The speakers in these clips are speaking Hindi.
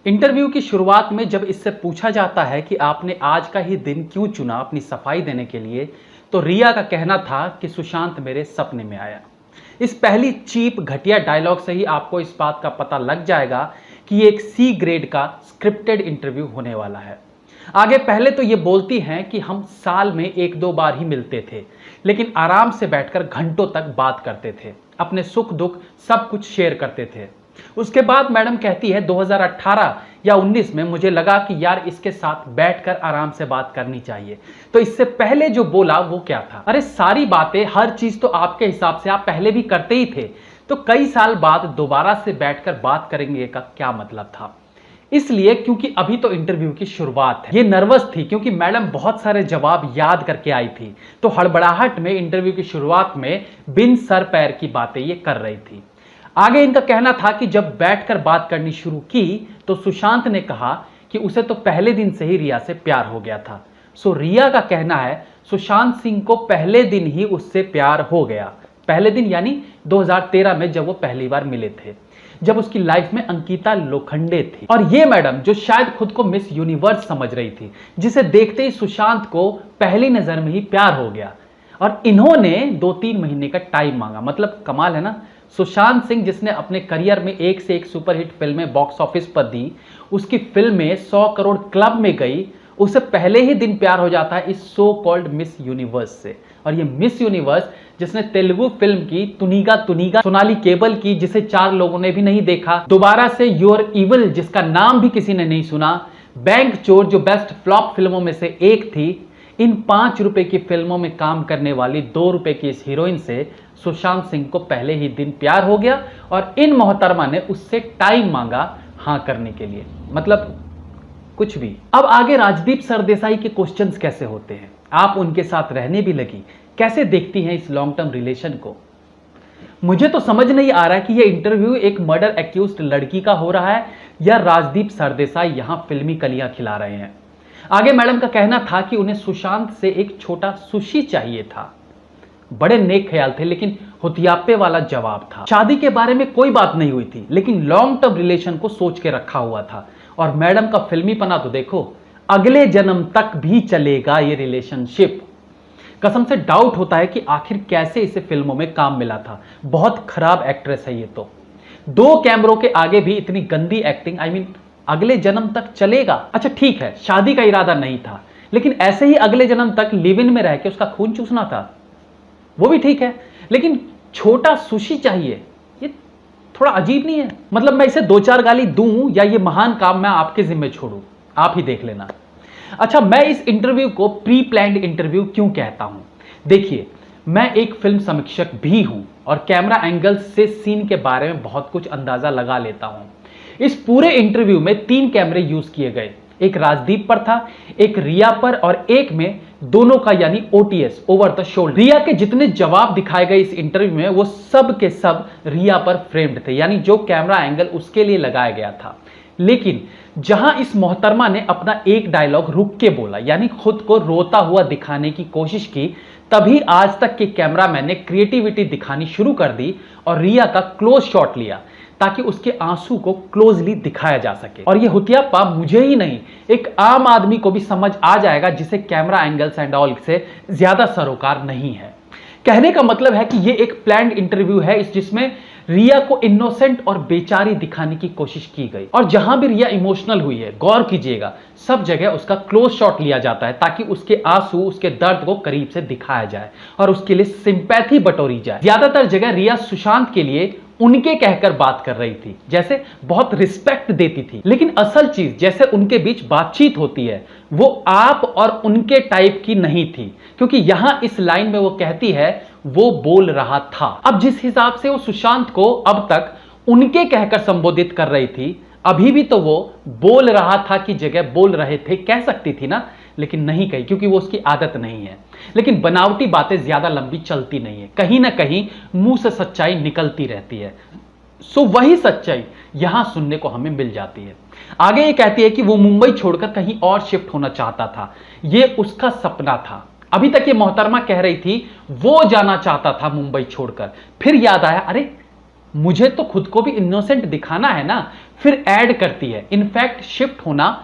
इंटरव्यू की शुरुआत में जब इससे पूछा जाता है कि आपने आज का ही दिन क्यों चुना अपनी सफाई देने के लिए, तो रिया का कहना था कि सुशांत मेरे सपने में आया। इस पहली चीप घटिया डायलॉग से ही आपको इस बात का पता लग जाएगा कि ये एक सी ग्रेड का स्क्रिप्टेड इंटरव्यू होने वाला है। आगे पहले तो ये बोलती हैं कि हम साल में एक दो बार ही मिलते थे, लेकिन आराम से बैठकर घंटों तक बात करते थे, अपने सुख दुख सब कुछ शेयर करते थे। उसके बाद मैडम कहती है 2018 या 19 में मुझे लगा कि यार इसके साथ बैठकर आराम से बात करनी चाहिए। तो इससे पहले जो बोला वो क्या था? अरे सारी बातें, हर चीज तो आपके हिसाब से आप पहले भी करते ही थे, तो कई साल बाद दोबारा से बैठकर बात करेंगे का क्या मतलब था? इसलिए क्योंकि अभी तो इंटरव्यू की शुरुआत है। ये नर्वस थी क्योंकि मैडम बहुत सारे जवाब याद करके आई थी, तो हड़बड़ाहट में इंटरव्यू की शुरुआत में बिन सर पैर की बातें ये कर रही थी। आगे इनका कहना था कि जब बैठकर बात करनी शुरू की तो सुशांत ने कहा कि उसे तो पहले दिन से ही रिया से प्यार हो गया था। सो रिया का कहना है सुशांत सिंह को पहले दिन ही उससे प्यार हो गया। पहले दिन यानी 2013 में जब वो पहली बार मिले थे, जब उसकी लाइफ में अंकिता लोखंडे थी। और ये मैडम जो शायद खुद को मिस यूनिवर्स समझ रही थी, जिसे देखते ही सुशांत को पहली नजर में ही प्यार हो गया। और इन्होंने 2-3 महीने का टाइम मांगा। मतलब कमाल है ना। सुशांत सिंह जिसने अपने करियर में एक से एक सुपरहिट फिल्में बॉक्स ऑफिस पर दी, उसकी फिल्में 100 करोड़ क्लब में गई, उसे पहले ही दिन प्यार हो जाता है इस सो कॉल्ड मिस यूनिवर्स से। और ये मिस यूनिवर्स जिसने तेलुगु फिल्म की तुनिगा तुनिगा, सोनाली केबल की जिसे 4 लोगों ने भी नहीं देखा, दोबारा से योर इविल जिसका नाम भी किसी ने नहीं सुना, बैंक चोर जो बेस्ट फ्लॉप फिल्मों में से एक थी, इन 5 रुपए की फिल्मों में काम करने वाली 2 रुपए की इस हीरोइन से सुशांत सिंह को पहले ही दिन प्यार हो गया। और इन मोहतरमा ने उससे टाइम मांगा हां करने के लिए। मतलब कुछ भी। अब आगे राजदीप सरदेसाई के क्वेश्चंस कैसे होते हैं, आप उनके साथ रहने भी लगी, कैसे देखती हैं इस लॉन्ग टर्म रिलेशन को? मुझे तो समझ नहीं आ रहा है कि यह इंटरव्यू एक मर्डर एक्यूज्ड लड़की का हो रहा है या राजदीप सरदेसाई यहां फिल्मी कलियां खिला रहे हैं। आगे मैडम का कहना था कि उन्हें सुशांत से एक छोटा सुशी चाहिए था। बड़े नेक ख्याल थे, लेकिन हुतियापे वाला जवाब था। शादी के बारे में कोई बात नहीं हुई थी, लेकिन लॉन्ग टर्म रिलेशन को सोच के रखा हुआ था। और मैडम का फिल्मीपना तो देखो, अगले जन्म तक भी चलेगा ये रिलेशनशिप। कसम से डाउट होता है कि आखिर कैसे इसे फिल्मों में काम मिला था। बहुत खराब एक्ट्रेस है ये तो। 2 कैमरों के आगे भी इतनी गंदी एक्टिंग। अगले जन्म तक चलेगा। अच्छा ठीक है, शादी का इरादा नहीं था, लेकिन ऐसे ही अगले जन्म तक लिव इन में रह के उसका खून चूसना था, वो भी ठीक है। लेकिन छोटा सुशी चाहिए, ये थोड़ा अजीब नहीं है? मतलब मैं इसे 2-4 गाली दूं या ये महान काम मैं आपके जिम्मे छोड़ूं, आप ही देख लेना। अच्छा, मैं इस इंटरव्यू को प्री प्लान्ड इंटरव्यू क्यों कहता हूं? देखिए, मैं एक फिल्म समीक्षक भी हूं और कैमरा एंगल्स से सीन के बारे में बहुत कुछ अंदाजा लगा लेता हूं। इस पूरे इंटरव्यू में 3 कैमरे यूज किए गए। एक राजदीप पर था, एक रिया पर और एक में दोनों का यानी ओटीएस, ओवर द शोल्डर। रिया के जितने जवाब दिखाए गए इस इंटरव्यू में वो सब के सब रिया पर फ्रेम्ड थे, यानी जो कैमरा एंगल उसके लिए लगाया गया था। लेकिन जहां इस मोहतरमा ने अपना एक डायलॉग रुक के बोला, यानी खुद को रोता हुआ दिखाने की कोशिश की, तभी आज तक के कैमरामैन ने क्रिएटिविटी दिखानी शुरू कर दी और रिया का क्लोज शॉट लिया ताकि उसके आंसू को क्लोजली दिखाया जा सके। और ये हुतियापा मुझे ही नहीं, एक आम आदमी को भी समझ आ जाएगा जिसे कैमरा एंगल्स एंड ऑल से ज्यादा सरोकार नहीं है। कहने का मतलब है कि ये एक प्लान्ड इंटरव्यू है जिसमें रिया को इनोसेंट और बेचारी दिखाने की कोशिश की गई। और जहां भी रिया इमोशनल हुई है, गौर कीजिएगा, सब जगह उसका क्लोज शॉट लिया जाता है ताकि उसके आंसू, उसके दर्द को करीब से दिखाया जाए और उसके लिए सिंपैथी बटोरी जाए। ज्यादातर जगह रिया सुशांत के लिए उनके कहकर बात कर रही थी, जैसे बहुत रिस्पेक्ट देती थी। लेकिन असल चीज जैसे उनके बीच बातचीत होती है वो आप और उनके टाइप की नहीं थी, क्योंकि यहां इस लाइन में वो कहती है वो बोल रहा था। अब जिस हिसाब से वो सुशांत को अब तक उनके कहकर संबोधित कर रही थी, अभी भी तो वो बोल रहा था की जगह बोल रहे थे कह सकती थी ना, लेकिन नहीं कही क्योंकि वो उसकी आदत नहीं है। लेकिन बनावटी बातें ज्यादा लंबी चलती नहीं है, कहीं ना कहीं मुंह से सच्चाई निकलती रहती है। सो वही सच्चाई यहां सुनने को हमें मिल जाती है। आगे ये कहती है कि वो मुंबई छोड़कर कहीं और शिफ्ट होना चाहता था, ये उसका सपना था। अभी तक ये मोहतरमा कह रही थी वो जाना चाहता था मुंबई छोड़कर, फिर याद आया अरे मुझे तो खुद को भी इनोसेंट दिखाना है ना, फिर ऐड करती है इनफैक्ट शिफ्ट होना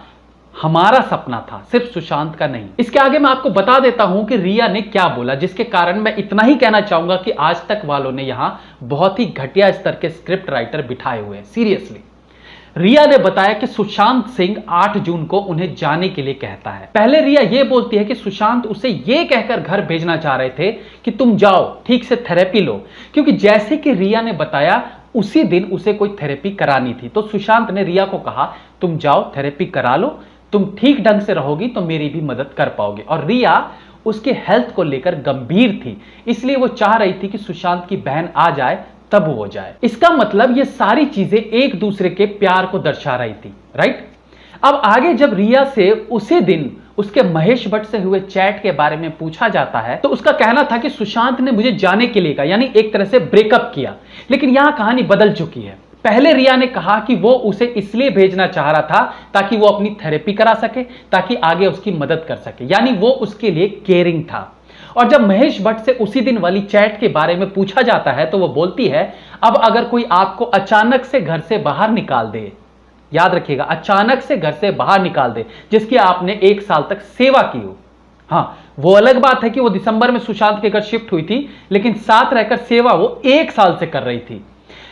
हमारा सपना था, सिर्फ सुशांत का नहीं। इसके आगे मैं आपको बता देता हूं कि रिया ने क्या बोला, जिसके कारण मैं इतना ही कहना चाहूंगा कि आज तक वालों ने यहां बहुत ही घटिया स्तर के स्क्रिप्ट राइटर बिठाए हुए हैं। सीरियसली, रिया ने बताया कि सुशांत सिंह 8 जून को उन्हें जाने के लिए कहता है। पहले रिया यह बोलती है कि सुशांत उसे यह कहकर घर भेजना चाह रहे थे कि तुम जाओ ठीक से थेरेपी लो, क्योंकि जैसे कि रिया ने बताया उसी दिन उसे कोई थेरेपी करानी थी। तो सुशांत ने रिया को कहा तुम जाओ थेरेपी करा लो, तुम ठीक ढंग से रहोगी तो मेरी भी मदद कर पाओगे। और रिया उसके हेल्थ को लेकर गंभीर थी, इसलिए वो चाह रही थी कि सुशांत की बहन आ जाए तब वो जाए। इसका मतलब ये सारी चीजें एक दूसरे के प्यार को दर्शा रही थी, राइट। अब आगे जब रिया से उसी दिन उसके महेश भट्ट से हुए चैट के बारे में पूछा जाता है तो उसका कहना था कि सुशांत ने मुझे जाने के लिए कहा, यानी एक तरह से ब्रेकअप किया। लेकिन यहां कहानी बदल चुकी है। पहले रिया ने कहा कि वो उसे इसलिए भेजना चाह रहा था ताकि वो अपनी थेरेपी करा सके, ताकि आगे उसकी मदद कर सके, यानी वो उसके लिए केयरिंग था। और जब महेश भट्ट से उसी दिन वाली चैट के बारे में पूछा जाता है तो वो बोलती है अब अगर कोई आपको अचानक से घर से बाहर निकाल दे, याद रखिएगा अचानक से घर से बाहर निकाल दे जिसकी आपने 1 साल तक सेवा की हो। हाँ, वो अलग बात है कि वो दिसंबर में सुशांत के घर शिफ्ट हुई थी, लेकिन साथ रहकर सेवा वो 1 साल से कर रही थी।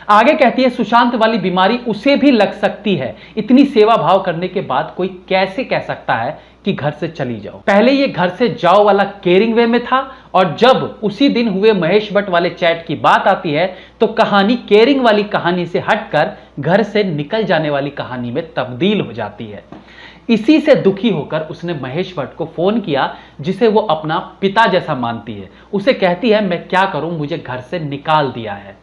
आगे कहती है सुशांत वाली बीमारी उसे भी लग सकती है, इतनी सेवा भाव करने के बाद कोई कैसे कह सकता है कि घर से चली जाओ। पहले ये घर से जाओ वाला केयरिंग वे में था, और जब उसी दिन हुए महेश भट्ट वाले चैट की बात आती है तो कहानी केयरिंग वाली कहानी से हटकर घर से निकल जाने वाली कहानी में तब्दील हो जाती है। इसी से दुखी होकर उसने महेश भट्ट को फोन किया, जिसे वो अपना पिता जैसा मानती है। उसे कहती है मैं क्या करूं, मुझे घर से निकाल दिया है।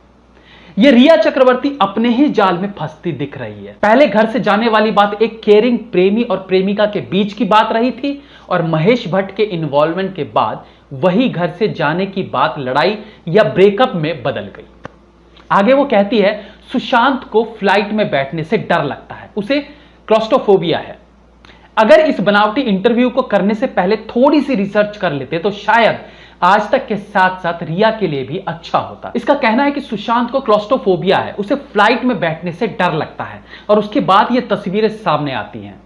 ये रिया चक्रवर्ती अपने ही जाल में फंसती दिख रही है। पहले घर से जाने वाली बात एक केयरिंग प्रेमी और प्रेमिका के बीच की बात रही थी, और महेश भट्ट के इन्वॉल्वमेंट के बाद वही घर से जाने की बात लड़ाई या ब्रेकअप में बदल गई। आगे वो कहती है सुशांत को फ्लाइट में बैठने से डर लगता है, उसे क्लॉस्ट्रोफोबिया है। अगर इस बनावटी इंटरव्यू को करने से पहले थोड़ी सी रिसर्च कर लेते तो शायद आज तक के साथ साथ रिया के लिए भी अच्छा होता। इसका कहना है कि सुशांत को क्लॉस्ट्रोफोबिया है, उसे फ्लाइट में बैठने से डर लगता है, और उसके बाद ये तस्वीरें सामने आती हैं।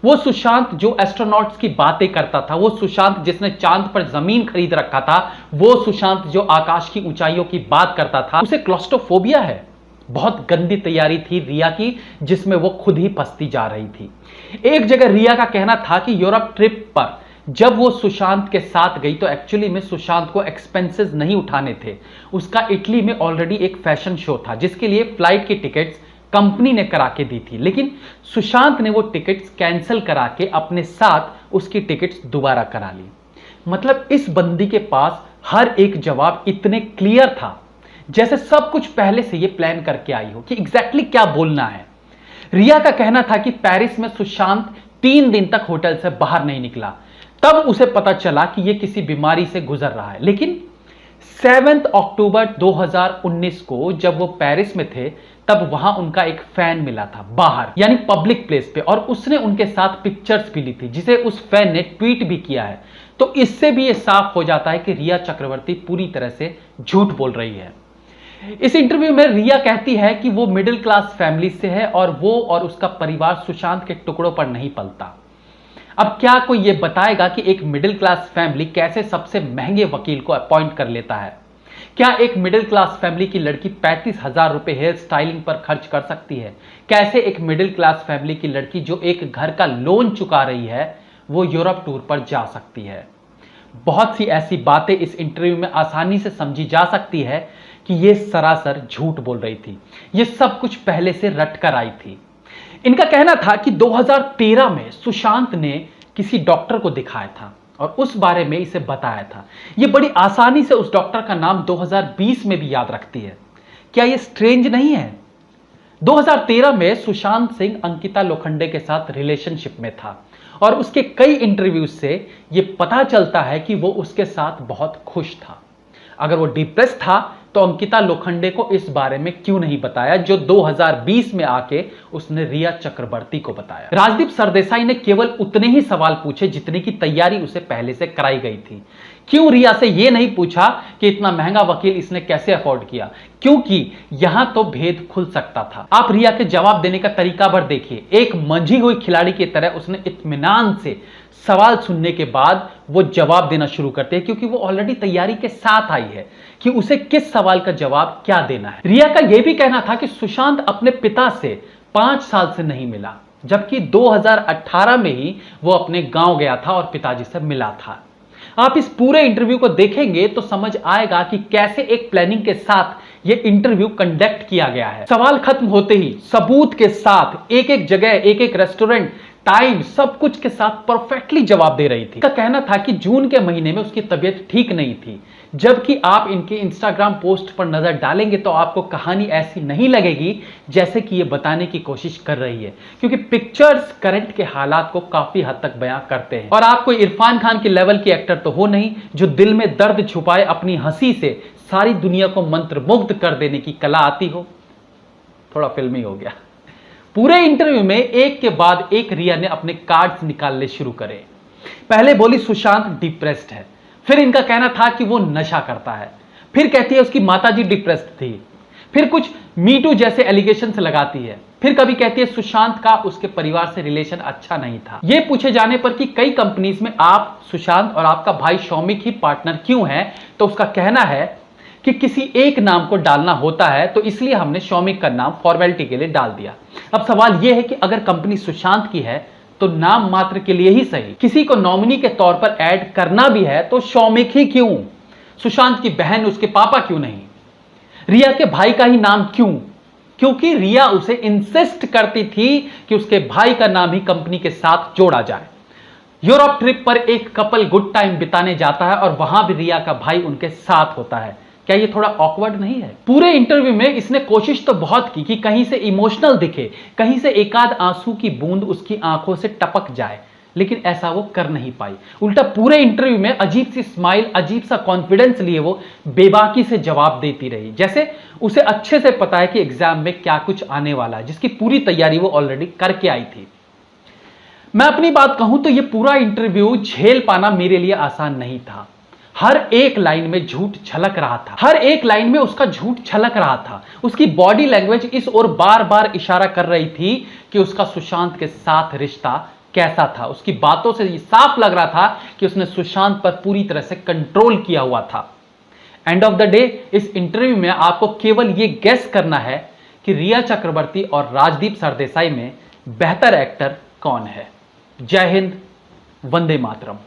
वो सुशांत जो एस्ट्रोनॉट्स की बातें करता था, वो सुशांत जिसने चांद पर जमीन खरीद रखा था, वो सुशांत जो आकाश की ऊंचाइयों की बात करता था, उसे क्लॉस्ट्रोफोबिया है। बहुत गंदी तैयारी थी रिया की, जिसमें वो खुद ही फंसती जा रही थी। एक जगह रिया का कहना था कि यूरोप ट्रिप पर जब वो सुशांत के साथ गई तो एक्चुअली में सुशांत को एक्सपेंसेस नहीं उठाने थे। उसका इटली में ऑलरेडी एक फैशन शो था जिसके लिए फ्लाइट की टिकट्स कंपनी ने करा के दी थी, लेकिन सुशांत ने वो टिकट्स कैंसिल करा के अपने साथ उसकी टिकट्स दोबारा करा ली। मतलब इस बंदी के पास हर एक जवाब इतने क्लियर था जैसे सब कुछ पहले से ये प्लान करके आई हो कि एग्जैक्टली क्या बोलना है। रिया का कहना था कि पेरिस में सुशांत 3 दिन तक होटल से बाहर नहीं निकला, तब उसे पता चला कि यह किसी बीमारी से गुजर रहा है। लेकिन 7 अक्टूबर 2019 को जब वो पेरिस में थे तब वहां उनका एक फैन मिला था बाहर, यानी पब्लिक प्लेस पे, और उसने उनके साथ पिक्चर्स भी ली थी जिसे उस फैन ने ट्वीट भी किया है। तो इससे भी यह साफ हो जाता है कि रिया चक्रवर्ती पूरी तरह से झूठ बोल रही है। इस इंटरव्यू में रिया कहती है कि वो मिडिल क्लास फैमिली से है और वो और उसका परिवार सुशांत के टुकड़ों पर नहीं पलता। अब क्या कोई ये बताएगा कि एक मिडिल क्लास फैमिली कैसे सबसे महंगे वकील को अपॉइंट कर लेता है? क्या एक मिडिल क्लास फैमिली की लड़की 35,000 रुपए हेयर स्टाइलिंग पर खर्च कर सकती है? कैसे एक मिडिल क्लास फैमिली की लड़की जो एक घर का लोन चुका रही है वो यूरोप टूर पर जा सकती है? बहुत सी ऐसी बातें इस इंटरव्यू में आसानी से समझी जा सकती है कि ये सरासर झूठ बोल रही थी। ये सब कुछ पहले से रट कर आई थी। इनका कहना था कि 2013 में सुशांत ने किसी डॉक्टर को दिखाया था और उस बारे में इसे बताया था। ये बड़ी आसानी से उस डॉक्टर का नाम 2020 में भी याद रखती है। क्या ये स्ट्रेंज नहीं है? 2013 में सुशांत सिंह अंकिता लोखंडे के साथ रिलेशनशिप में था और उसके कई इंटरव्यूज से यह पता चलता है कि वो उसके साथ बहुत खुश था। अगर वो डिप्रेस था तो अंकिता लोखंडे को इस बारे में क्यों नहीं बताया जो 2020 में आके उसने रिया चक्रवर्ती को बताया। राजदीप सरदेसाई ने केवल उतने ही सवाल पूछे जितने की तैयारी उसे पहले से कराई गई थी। क्यों रिया से यह नहीं पूछा कि इतना महंगा वकील इसने कैसे अफोर्ड किया, क्योंकि यहां तो भेद खुल सकता था। आप रिया के जवाब देने का तरीका भर देखिए। एक मंझी हुई खिलाड़ी की तरह उसने इत्मीनान से सवाल सुनने के बाद वो जवाब देना शुरू करते हैं, क्योंकि वो ऑलरेडी तैयारी के साथ आई है कि उसे किस सवाल का जवाब क्या देना है। रिया का यह भी कहना था कि सुशांत अपने पिता से 5 साल से नहीं मिला, जबकि 2018 में ही वो अपने गांव गया था और पिताजी से मिला था। आप इस पूरे इंटरव्यू को देखेंगे तो समझ आएगा कि कैसे एक प्लानिंग के साथ यह इंटरव्यू कंडक्ट किया गया है। सवाल खत्म होते ही सबूत के साथ एक एक जगह, एक एक रेस्टोरेंट, टाइम, सब कुछ के साथ परफेक्टली जवाब दे रही थी। उसका कहना था कि जून के महीने में उसकी तबीयत ठीक नहीं थी, जबकि आप इनके इंस्टाग्राम पोस्ट पर नजर डालेंगे तो आपको कहानी ऐसी नहीं लगेगी जैसे कि ये बताने की कोशिश कर रही है, क्योंकि पिक्चर्स करंट के हालात को काफी हद तक बयां करते हैं। और आप कोई इरफान खान के लेवल के एक्टर तो हो नहीं जो दिल में दर्द छुपाए अपनी हंसी से सारी दुनिया को मंत्रमुग्ध कर देने की कला आती हो। थोड़ा फिल्मी हो गया। पूरे इंटरव्यू में एक के बाद एक रिया ने अपने कार्ड्स निकालने शुरू करे। पहले बोली सुशांत डिप्रेस्ड है, फिर इनका कहना था कि वो नशा करता है, फिर कहती है उसकी माताजी डिप्रेस्ड थी, फिर कुछ मीटू जैसे एलिगेशंस लगाती है, फिर कभी कहती है सुशांत का उसके परिवार से रिलेशन अच्छा नहीं था। यह पूछे जाने पर कि कई कंपनीज में आप, सुशांत और आपका भाई शौमिक ही पार्टनर क्यों है, तो उसका कहना है कि किसी एक नाम को डालना होता है, तो इसलिए हमने शौमिक का नाम फॉर्मेलिटी के लिए डाल दिया। अब सवाल यह है कि अगर कंपनी सुशांत की है तो नाम मात्र के लिए ही सही, किसी को नॉमिनी के तौर पर ऐड करना भी है तो शौमिक ही क्यों? सुशांत की बहन, उसके पापा क्यों नहीं? रिया के भाई का ही नाम क्यों? क्योंकि रिया उसे इंसिस्ट करती थी कि उसके भाई का नाम ही कंपनी के साथ जोड़ा जाए। यूरोप ट्रिप पर एक कपल गुड टाइम बिताने जाता है और वहां भी रिया का भाई उनके साथ होता है। क्या ये थोड़ा ऑकवर्ड नहीं है? पूरे इंटरव्यू में इसने कोशिश तो बहुत की कि कहीं से इमोशनल दिखे, कहीं से एकाध आंसू की बूंद उसकी आंखों से टपक जाए, लेकिन ऐसा वो कर नहीं पाई। उल्टा पूरे इंटरव्यू में अजीब सी स्माइल, अजीब सा कॉन्फिडेंस लिए वो बेबाकी से जवाब देती रही, जैसे उसे अच्छे से पता है कि एग्जाम में क्या कुछ आने वाला है, जिसकी पूरी तैयारी वो ऑलरेडी करके आई थी। मैं अपनी बात कहूं तो ये पूरा इंटरव्यू झेल पाना मेरे लिए आसान नहीं था। हर एक लाइन में झूठ झलक रहा था, हर एक लाइन में उसका झूठ झलक रहा था। उसकी बॉडी लैंग्वेज इस ओर बार बार इशारा कर रही थी कि उसका सुशांत के साथ रिश्ता कैसा था। उसकी बातों से ये साफ लग रहा था कि उसने सुशांत पर पूरी तरह से कंट्रोल किया हुआ था। एंड ऑफ द डे इस इंटरव्यू में आपको केवल ये गेस करना है कि रिया चक्रवर्ती और राजदीप सरदेसाई में बेहतर एक्टर कौन है। जय हिंद, वंदे मातरम।